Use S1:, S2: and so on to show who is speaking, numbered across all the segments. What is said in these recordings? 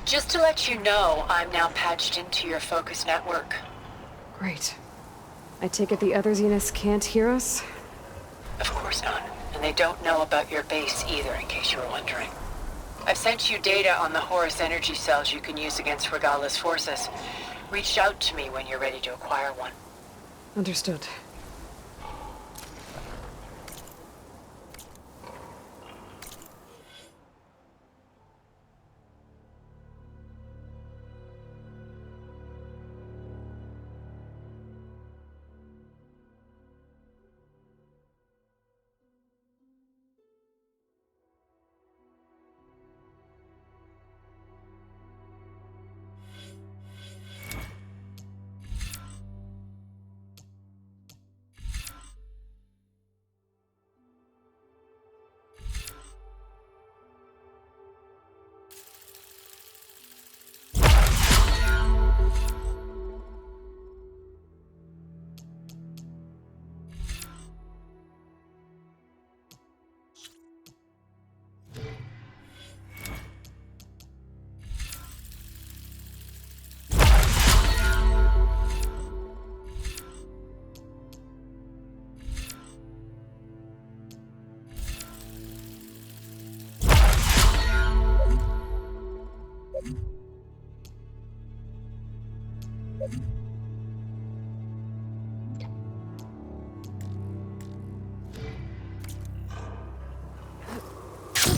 S1: Just to let you know, I'm now patched into your focus network.
S2: Great. I take it the other Zeniths can't hear us?
S1: Of course not. And they don't know about your base either, in case you were wondering. I've sent you data on the Horus energy cells you can use against Regala's forces. Reach out to me when you're ready to acquire one.
S2: Understood.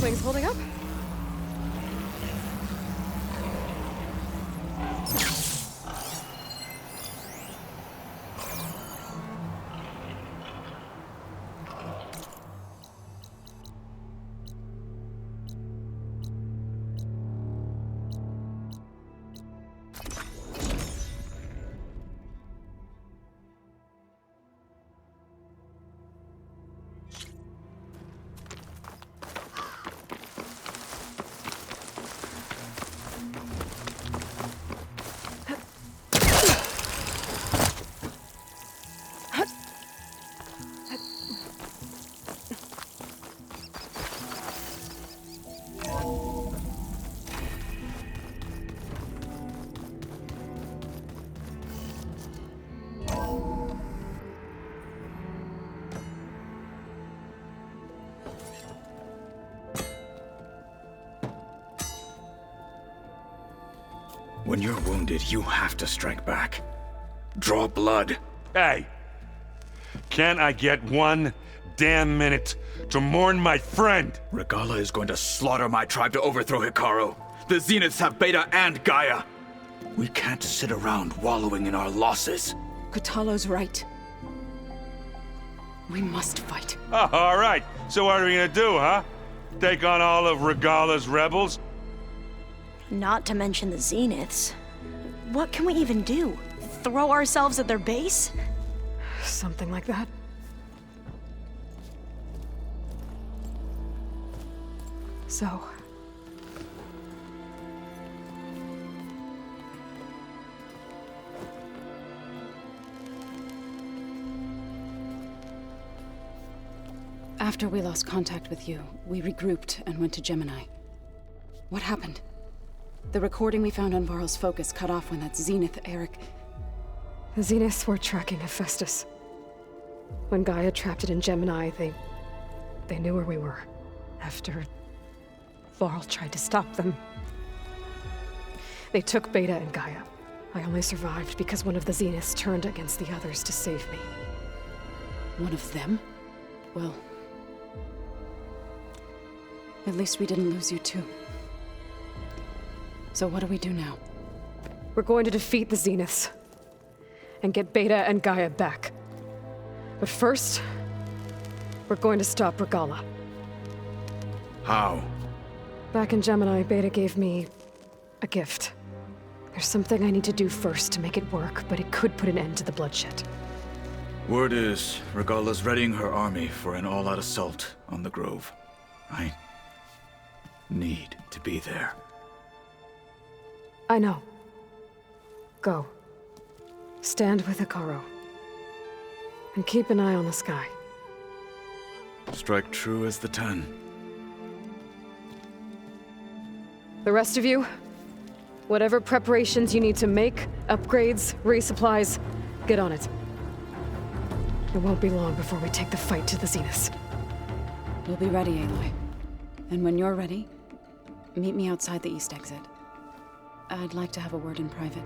S2: Wings holding up?
S3: When you're wounded, you have to strike back. Draw blood.
S4: Hey! Can't I get one damn minute to mourn my friend?
S3: Regala is going to slaughter my tribe to overthrow Hikaru. The Zeniths have Beta and Gaia. We can't sit around wallowing in our losses.
S5: Kotallo's right. We must fight.
S4: Oh, all right. So what are we gonna do, huh? Take on all of Regala's rebels?
S5: Not to mention the Zeniths. What can we even do? Throw ourselves at their base?
S2: Something like that. So...
S6: After we lost contact with you, we regrouped and went to Gemini. What happened? The recording we found on Varl's focus cut off when that Zenith, Eric...
S2: The Zeniths were tracking Hephaestus. When Gaia trapped it in Gemini, they knew where we were. After Varl tried to stop them. They took Beta and Gaia. I only survived because one of the Zeniths turned against the others to save me.
S6: One of them? Well... at least we didn't lose you too. So what do we do now?
S2: We're going to defeat the Zeniths. And get Beta and Gaia back. But first, we're going to stop Regala.
S3: How?
S2: Back in Gemini, Beta gave me a gift. There's something I need to do first to make it work, but it could put an end to the bloodshed.
S3: Word is, Regala's readying her army for an all-out assault on the Grove. I need to be there.
S2: I know. Go. Stand with Hikaru. And keep an eye on the sky.
S3: Strike true as the 10.
S2: The rest of you, Whatever preparations you need to make, upgrades, resupplies, get on it. It won't be long before we take the fight to the Zeniths.
S6: We'll be ready, Aloy. And when you're ready, meet me outside the east exit. I'd like to have a word in private.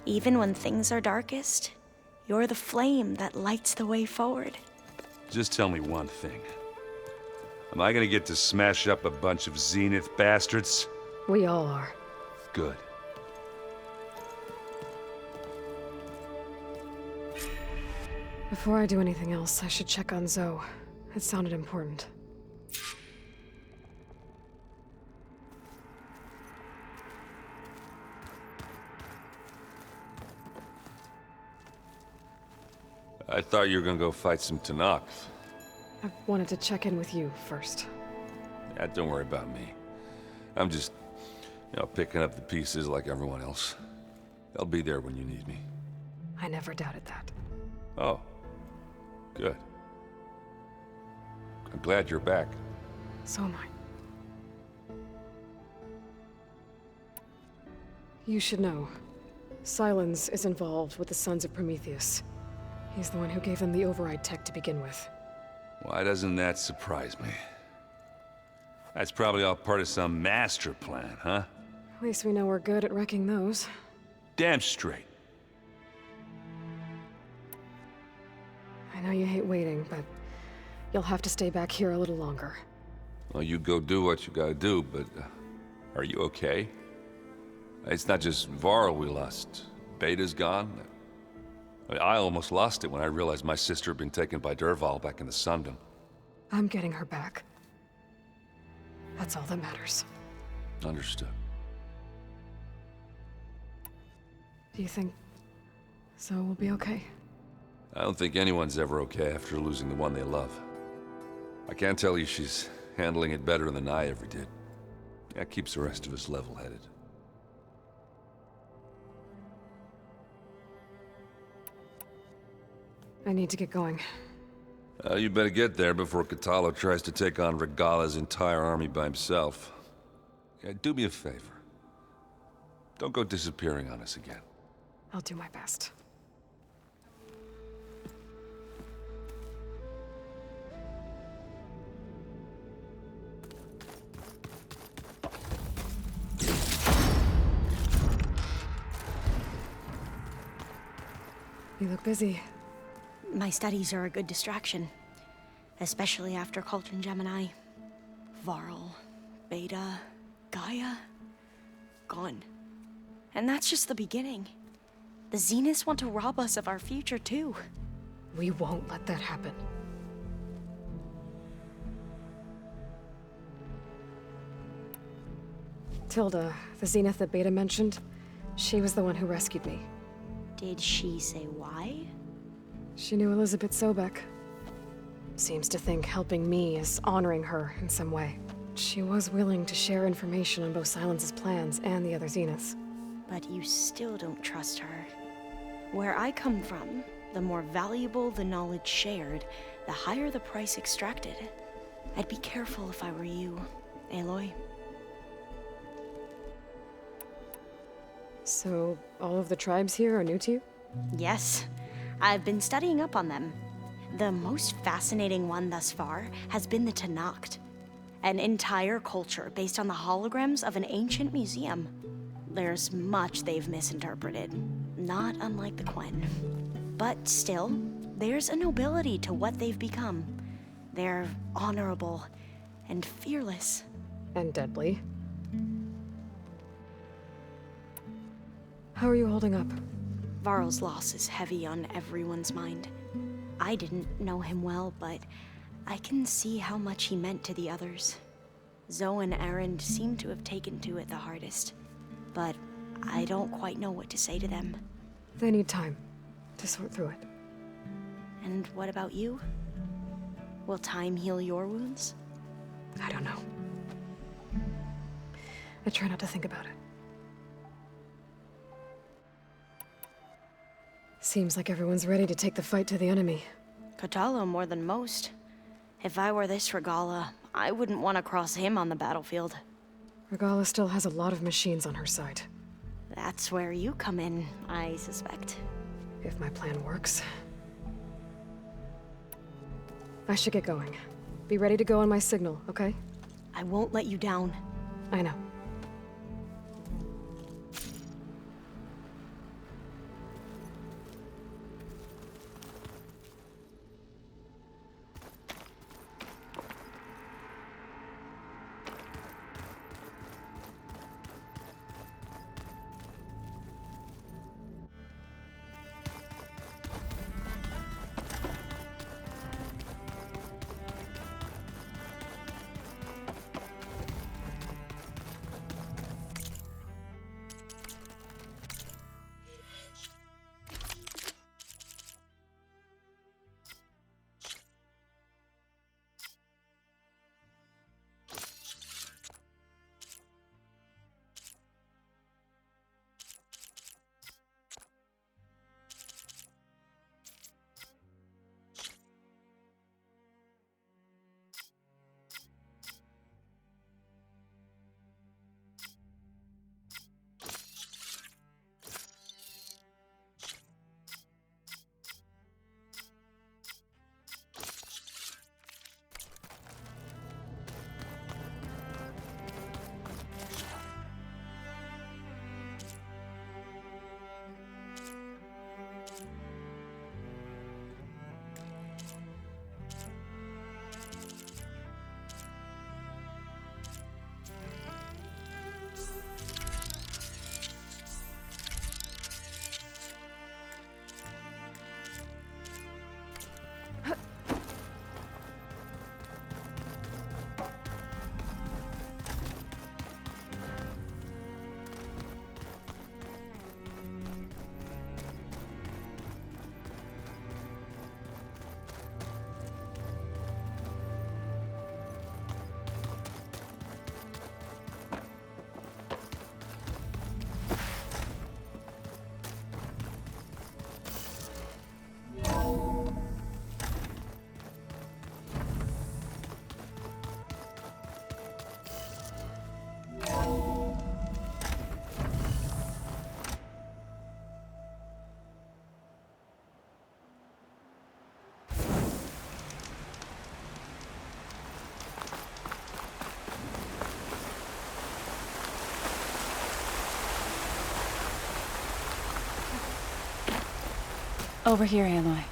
S5: Even when things are darkest, you're the flame that lights the way forward.
S4: Just tell me one thing. Am I gonna get to smash up a bunch of Zenith bastards?
S2: We all are.
S4: Good.
S2: Before I do anything else, I should check on Zoe. It sounded important.
S4: I thought you were gonna go fight some Tanakh.
S2: I wanted to check in with you first.
S4: Yeah, don't worry about me. I'm just, picking up the pieces like everyone else. I'll be there when you need me.
S2: I never doubted that.
S4: Oh. Good. I'm glad you're back.
S2: So am I. You should know. Sylens is involved with the Sons of Prometheus. He's the one who gave them the override tech to begin with.
S4: Why doesn't that surprise me? That's probably all part of some master plan, huh?
S2: At least we know we're good at wrecking those.
S4: Damn straight.
S2: I know you hate waiting, but you'll have to stay back here a little longer.
S4: Well, you go do what you gotta do, but are you okay? It's not just Varl we lost. Beta's gone. I almost lost it when I realized my sister had been taken by Dervahl back in the Sundom.
S2: I'm getting her back. That's all that matters.
S4: Understood.
S2: Do you think Zoe will be okay?
S4: I don't think anyone's ever okay after losing the one they love. I can't tell you she's handling it better than I ever did. That keeps the rest of us level-headed.
S2: I need to get going.
S4: You better get there before Katalo tries to take on Regala's entire army by himself. Yeah, do me a favor. Don't go disappearing on us again.
S2: I'll do my best. You look busy.
S5: My studies are a good distraction. Especially after Cauldron Gemini. Varl, Beta, Gaia... gone. And that's just the beginning. The Zeniths want to rob us of our future, too.
S2: We won't let that happen. Tilda, the Zenith that Beta mentioned, she was the one who rescued me.
S5: Did she say why?
S2: She knew Elizabeth Sobek. Seems to think helping me is honoring her in some way. She was willing to share information on both Sylens's plans and the other Zeniths.
S5: But you still don't trust her. Where I come from, the more valuable the knowledge shared, the higher the price extracted. I'd be careful if I were you, Aloy.
S2: So, all of the tribes here are new to you?
S5: Yes, I've been studying up on them. The most fascinating one thus far has been the Tanakh, an entire culture based on the holograms of an ancient museum. There's much they've misinterpreted, not unlike the Quen. But still, there's a nobility to what they've become. They're honorable and fearless.
S2: And deadly. How are you holding up?
S5: Varl's loss is heavy on everyone's mind. I didn't know him well, but I can see how much he meant to the others. Zoe and Erend seem to have taken to it the hardest, but I don't quite know what to say to them.
S2: They need time to sort through it.
S5: And what about you? Will time heal your wounds?
S2: I don't know. I try not to think about it. Seems like everyone's ready to take the fight to the enemy.
S5: Katalo more than most. If I were this Regala, I wouldn't want to cross him on the battlefield.
S2: Regala still has a lot of machines on her side.
S5: That's where you come in, I suspect.
S2: If my plan works. I should get going. Be ready to go on my signal, okay?
S5: I won't let you down.
S2: I know.
S6: Over here, Aloy.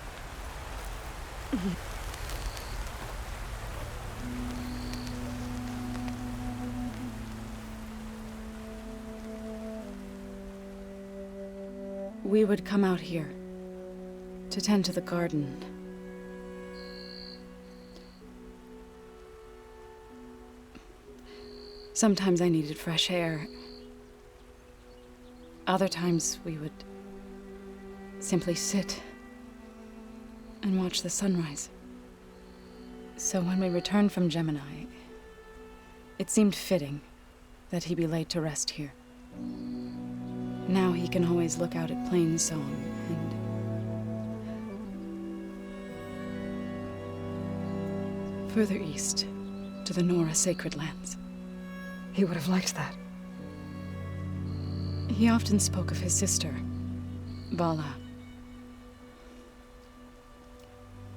S6: We would come out here to tend to the garden. Sometimes I needed fresh air. Other times we would simply sit and watch the sunrise. So when we returned from Gemini, it seemed fitting that he be laid to rest here. Now he can always look out at Plainsong and further east to the Nora sacred lands.
S2: He would have liked that.
S6: He often spoke of his sister, Bala.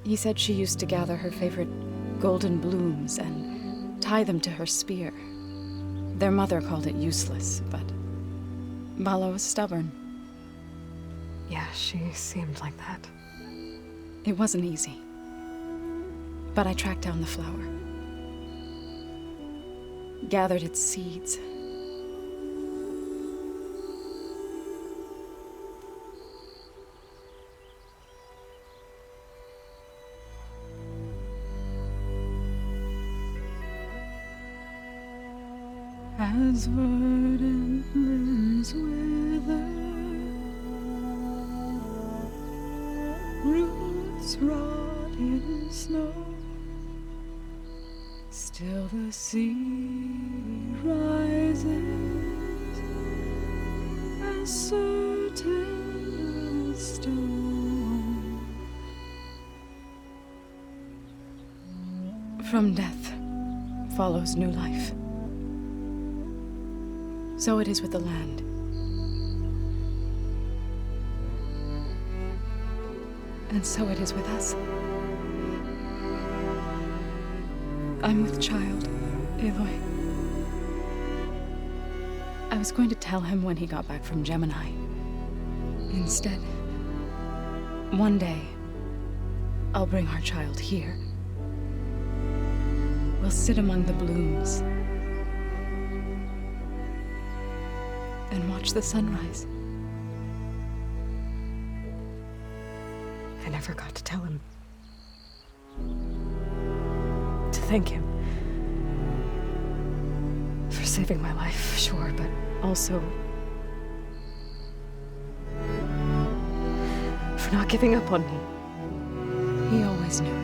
S6: He said she used to gather her favorite golden blooms and tie them to her spear. Their mother called it useless, but Bala was stubborn.
S2: Yeah, she seemed like that.
S6: It wasn't easy. But I tracked down the flower. Gathered its seeds. As verdant limbs wither, roots rot in snow, still the sea rises, as certain as stone. From death follows new life. So it is with the land. And so it is with us. I'm with child, Aloy. I was going to tell him when he got back from Gemini. Instead, one day, I'll bring our child here. We'll sit among the blooms and watch the sunrise.
S2: I never got to tell him. To thank him. For saving my life, sure, but also for not giving up on me.
S6: He always knew.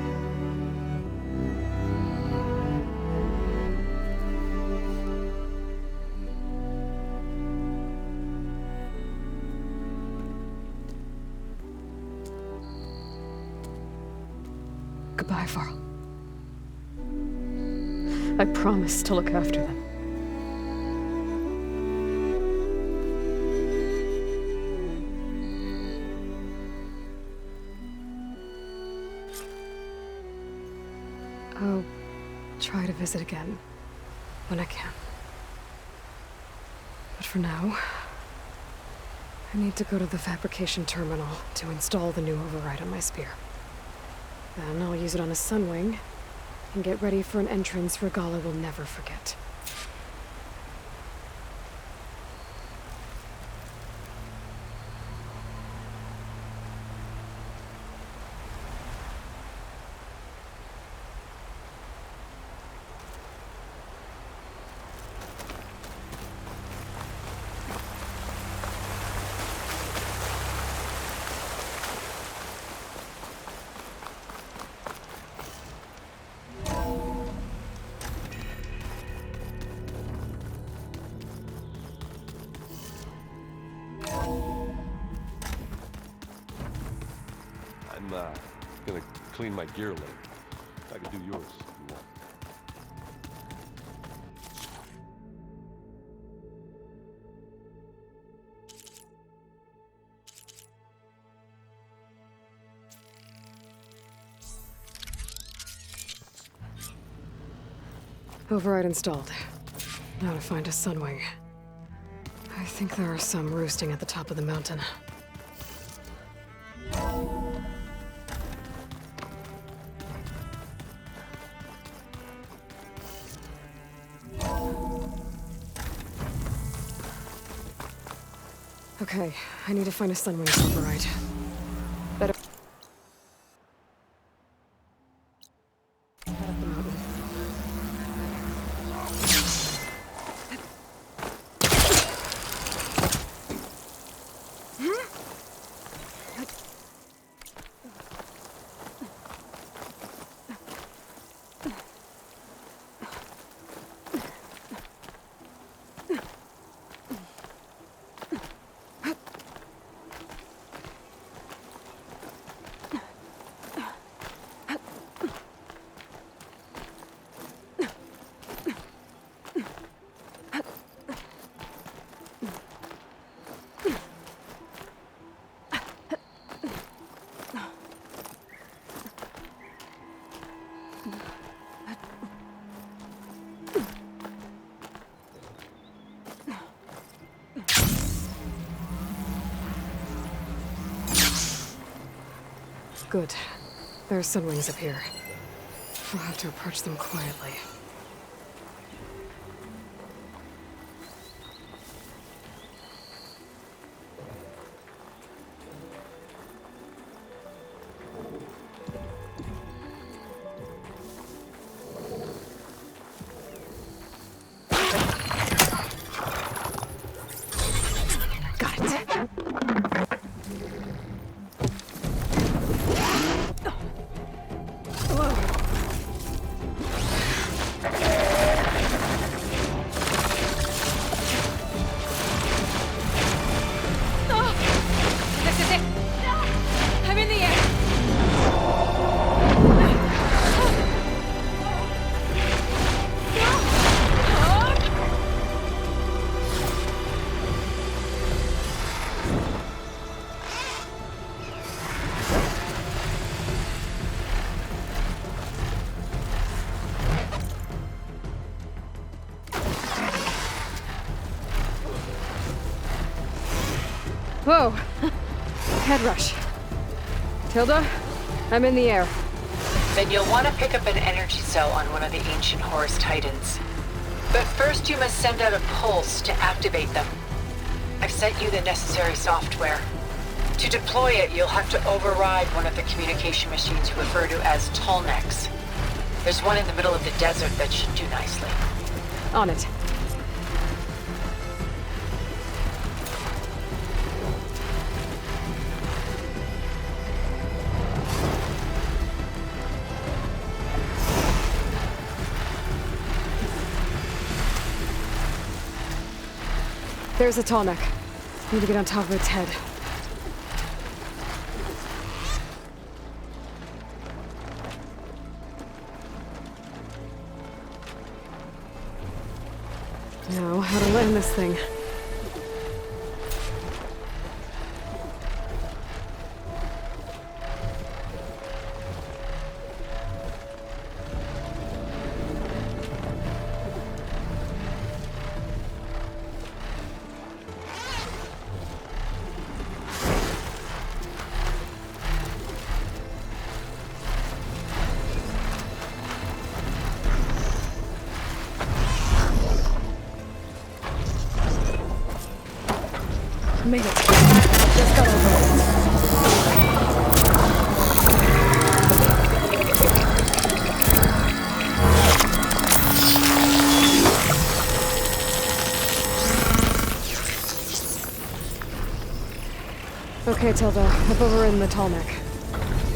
S2: Goodbye, Varl. I promise to look after them. I'll try to visit again when I can. But for now, I need to go to the fabrication terminal to install the new override on my spear. Then I'll use it on a sunwing and get ready for an entrance Regalla will never forget.
S7: I'm gonna clean my gear later. I can do yours if you want.
S2: Override installed. Now to find a sunwing. I think there are some roosting at the top of the mountain. Okay, I need to find a sunwing's override. Better... Head up the mountain. Good. There are sunwings up here. I'll have to approach them quietly. Got it. Whoa! Head rush. Tilda, I'm in the air.
S1: Then you'll want to pick up an energy cell on one of the ancient Horus Titans. But first you must send out a pulse to activate them. I've sent you the necessary software. To deploy it, you'll have to override one of the communication machines you refer to as Tallnecks. There's one in the middle of the desert that should do nicely.
S2: On it. There's a tall neck. Need to get on top of its head. Now, how to land this thing. Made it. Just got over it. Okay, Tilda. I've overridden the tall neck.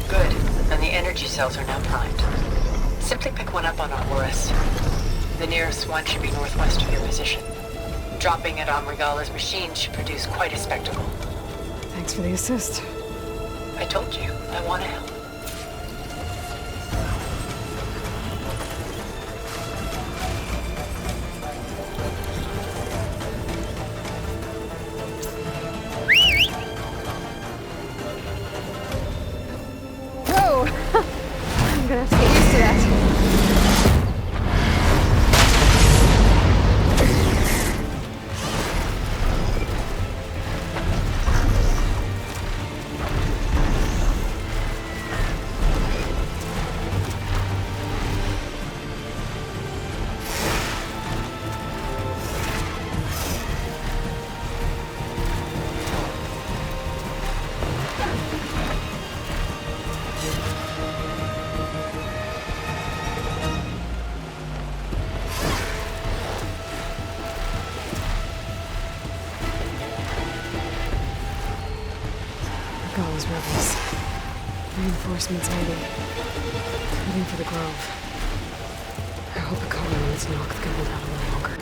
S1: Good. And the energy cells are now primed. Simply pick one up on a Horus. The nearest one should be northwest of your position. Dropping it on Regala's machine should produce quite a spectacle.
S2: Thanks for the assist.
S1: I told you, I want to help.
S2: Whoa! I'm gonna have to get used to that. Regala's rebels. Reinforcements waiting. Heading for the Grove. I hope a colony needs Noct can hold out a little longer.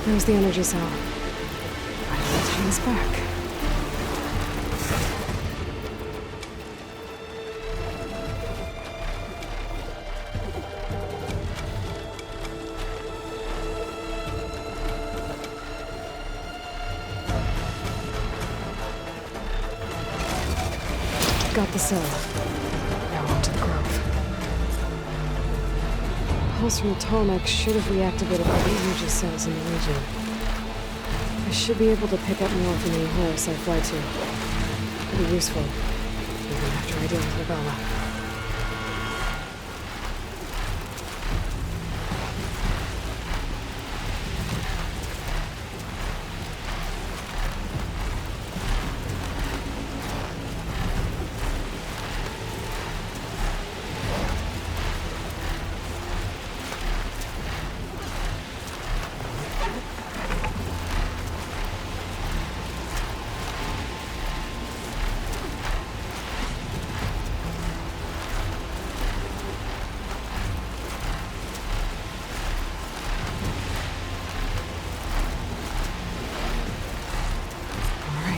S2: There's the energy cell. I will turn this back. Got the cell. Now on to the Grove. Pulse from the Tallneck should have reactivated all the energy cells in the region. I should be able to pick up more from any Horus I fly to. It'll be useful, even after I deal with Regala.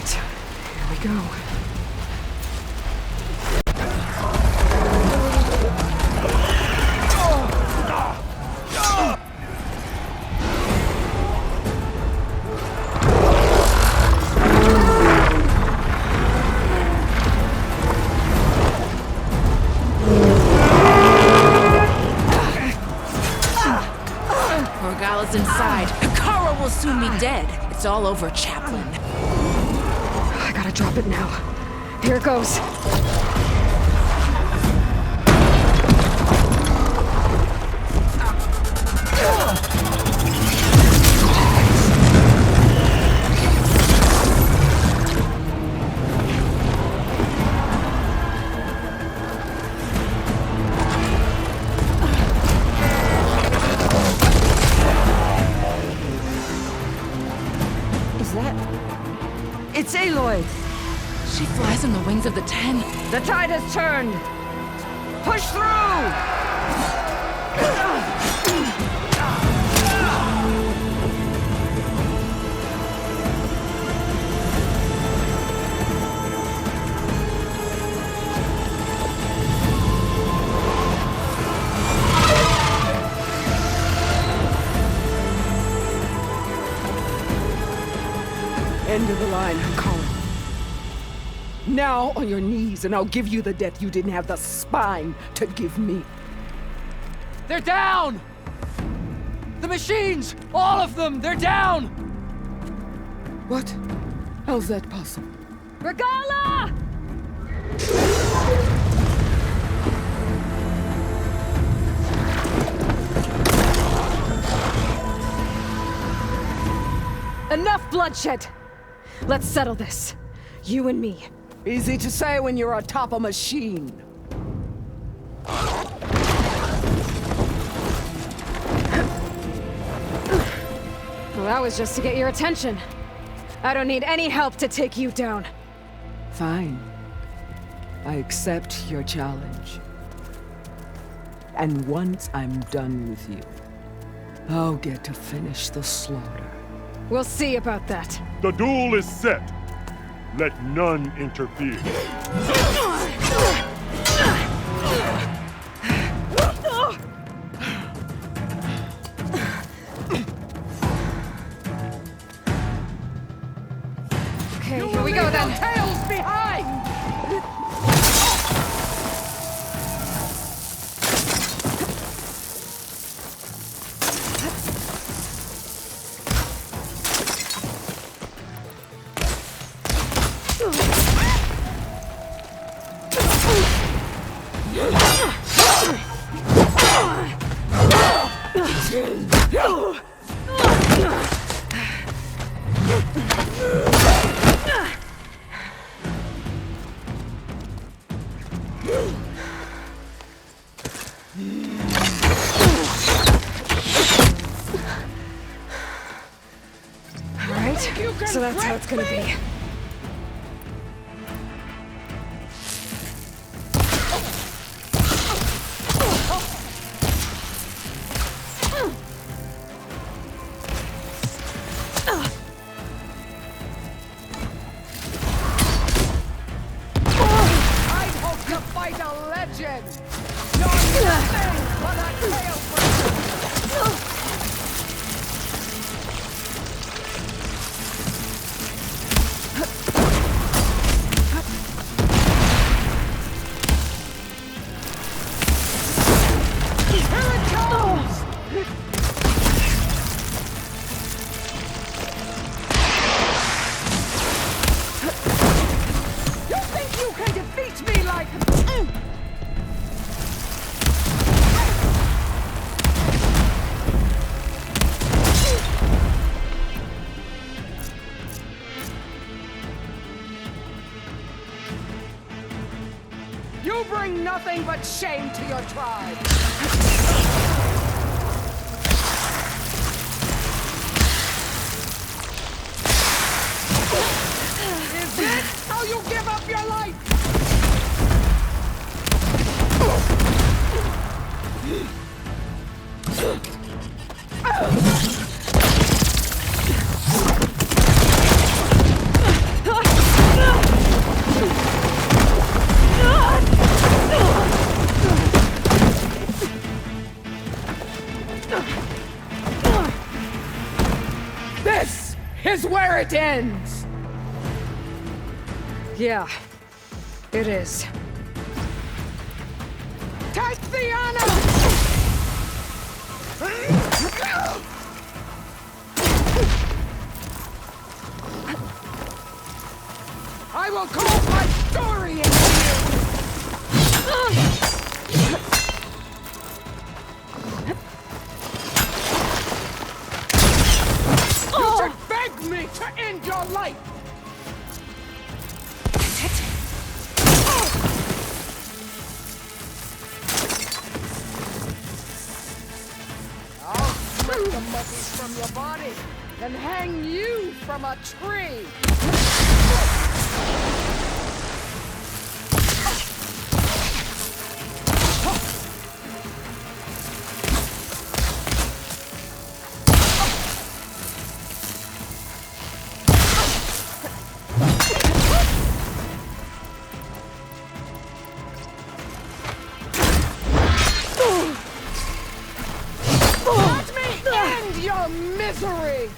S2: Here we go.
S8: Regala's inside. Kara will soon be dead. It's all over, Chaplain.
S2: I gotta drop it now. Here it goes.
S9: It's Aloy!
S8: She flies on the wings of the 10.
S9: The tide has turned! Push through! End of the line, Kara. Now on your knees, and I'll give you the death you didn't have the spine to give me.
S10: They're down! The machines! All of them! They're down!
S9: What? How's that possible?
S2: Regala! Enough bloodshed! Let's settle this. You and me.
S9: Easy to say when you're atop a machine.
S2: Well, that was just to get your attention. I don't need any help to take you down.
S9: Fine. I accept your challenge. And once I'm done with you, I'll get to finish the slaughter.
S2: We'll see about that.
S11: The duel is set. Let none interfere.
S2: Okay, here we go then.
S9: Tails behind!
S2: Alright, so that's how it's gonna be.
S9: I hope to fight a legend! You're nothing but a tail breaker! You bring nothing but shame to your tribe! Is this how you give up your life? This is where it ends!
S2: Yeah, it is.
S9: Take the honor! the muscles from your body and hang you from a tree. Let me end your misery!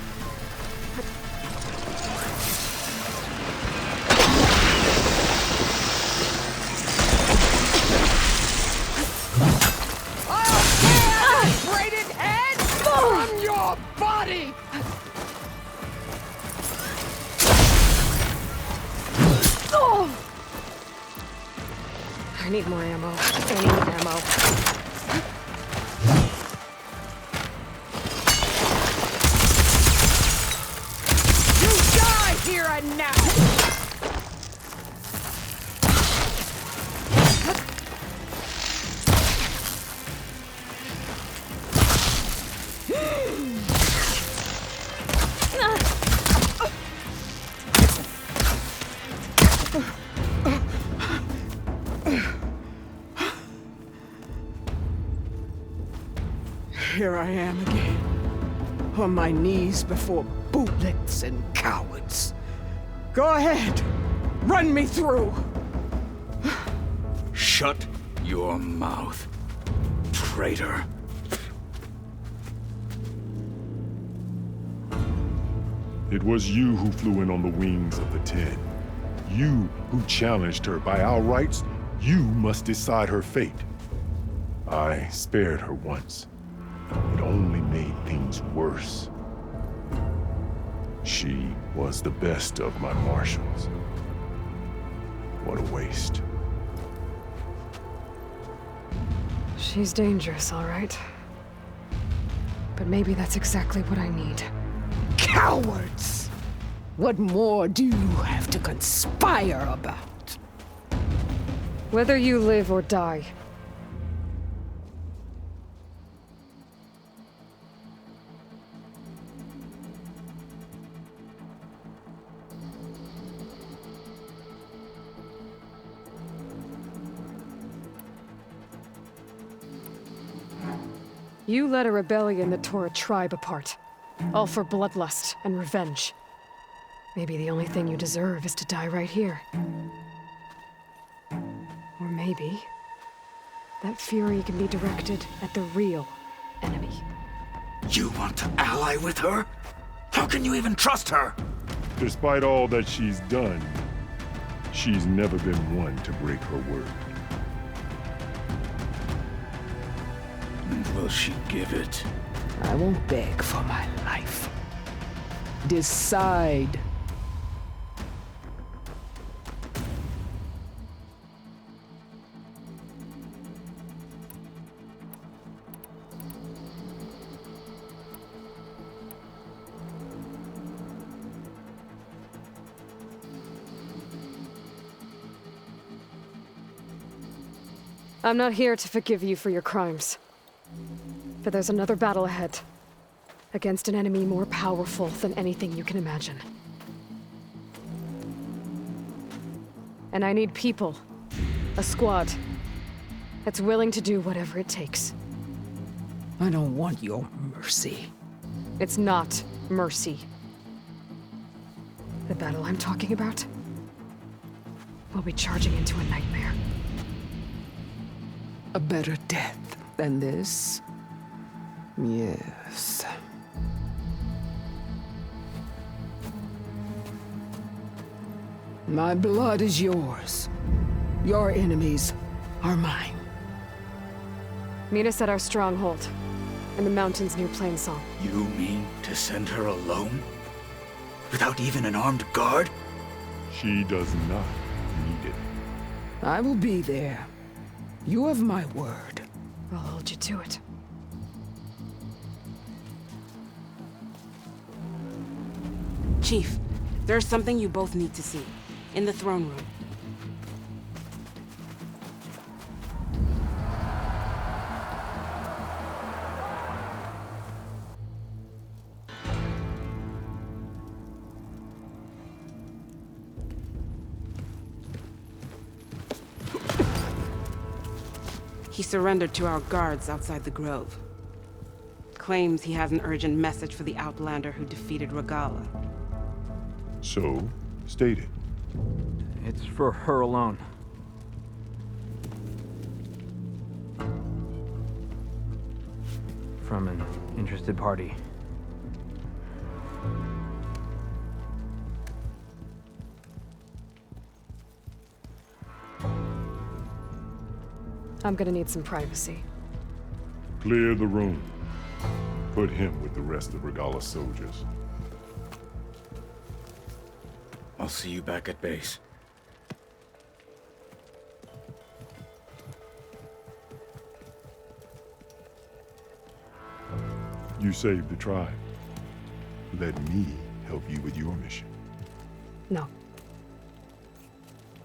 S9: I'll tear this braided head from your body!
S2: I need more ammo. I need ammo.
S9: Here and now! Here I am again, on my knees before bootlicks and cowards. Go ahead, run me through.
S3: Shut your mouth, traitor.
S11: It was you who flew in on the wings of the 10. You who challenged her by our rights. You must decide her fate. I spared her once. It only made things worse. She was the best of my marshals. What a waste.
S2: She's dangerous, all right. But maybe that's exactly what I need.
S9: Cowards! What more do you have to conspire about?
S2: Whether you live or die. You led a rebellion that tore a tribe apart. All for bloodlust and revenge. Maybe the only thing you deserve is to die right here. Or maybe that fury can be directed at the real enemy.
S3: You want to ally with her? How can you even trust her?
S11: Despite all that she's done, she's never been one to break her word.
S3: And will she give it?
S9: I won't beg for my life. Decide.
S2: I'm not here to forgive you for your crimes. But there's another battle ahead. Against an enemy more powerful than anything you can imagine. And I need people. A squad. That's willing to do whatever it takes.
S9: I don't want your mercy.
S2: It's not mercy. The battle I'm talking about will be charging into a nightmare.
S9: A better death than this? Yes. My blood is yours. Your enemies are mine.
S2: Meet us at our stronghold, in the mountains near Plainsong.
S3: You mean to send her alone? Without even an armed guard?
S11: She does not need it.
S9: I will be there. You have my word.
S2: I'll hold you to it.
S12: Chief, there's something you both need to see. In the throne room. He surrendered to our guards outside the grove. Claims he has an urgent message for the Outlander who defeated Regala.
S11: So, state it.
S10: It's for her alone. From an interested party.
S2: I'm gonna need some privacy.
S11: Clear the room. Put him with the rest of Regala's soldiers.
S3: I'll see you back at base.
S11: You saved the tribe. Let me help you with your mission.
S2: No.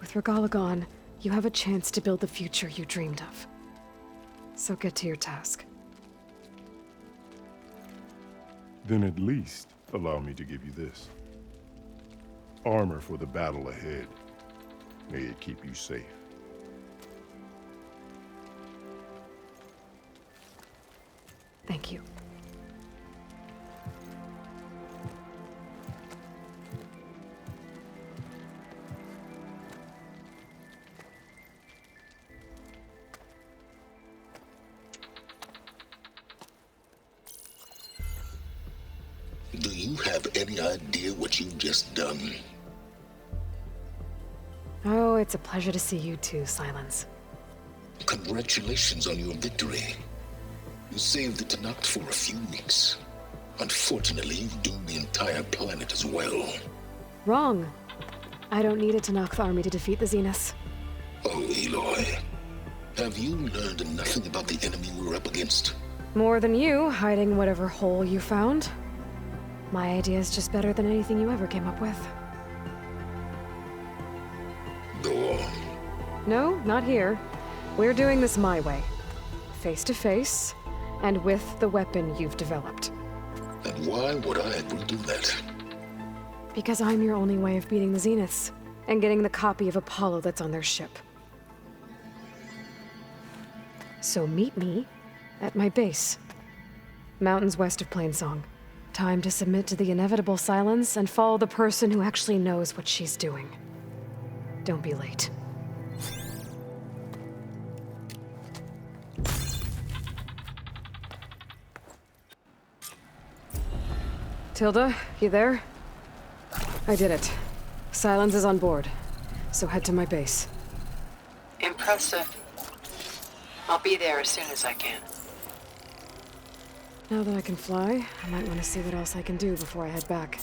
S2: With Regala gone, you have a chance to build the future you dreamed of. So get to your task.
S11: Then at least allow me to give you this. Armor for the battle ahead. May it keep you safe.
S2: Thank you.
S13: Do you have any idea what you've just done?
S2: Oh, it's a pleasure to see you too, Silence.
S13: Congratulations on your victory. You saved the Tanakh for a few weeks. Unfortunately, you've doomed the entire planet as well.
S2: Wrong. I don't need a Tanakh army to defeat the Zeniths.
S13: Oh, Aloy. Have you learned nothing about the enemy we're up against?
S2: More than you, hiding whatever hole you found. My idea is just better than anything you ever came up with.
S13: Go on.
S2: No, not here. We're doing this my way. Face to face, and with the weapon you've developed.
S13: And why would I agree to that?
S2: Because I'm your only way of beating the Zeniths, and getting the copy of Apollo that's on their ship. So meet me at my base. Mountains west of Plainsong. Time to submit to the inevitable silence and follow the person who actually knows what she's doing. Don't be late. Tilda, you there? I did it. Silence is on board, so head to my base.
S1: Impressive. I'll be there as soon as I can.
S2: Now that I can fly, I might want to see what else I can do before I head back.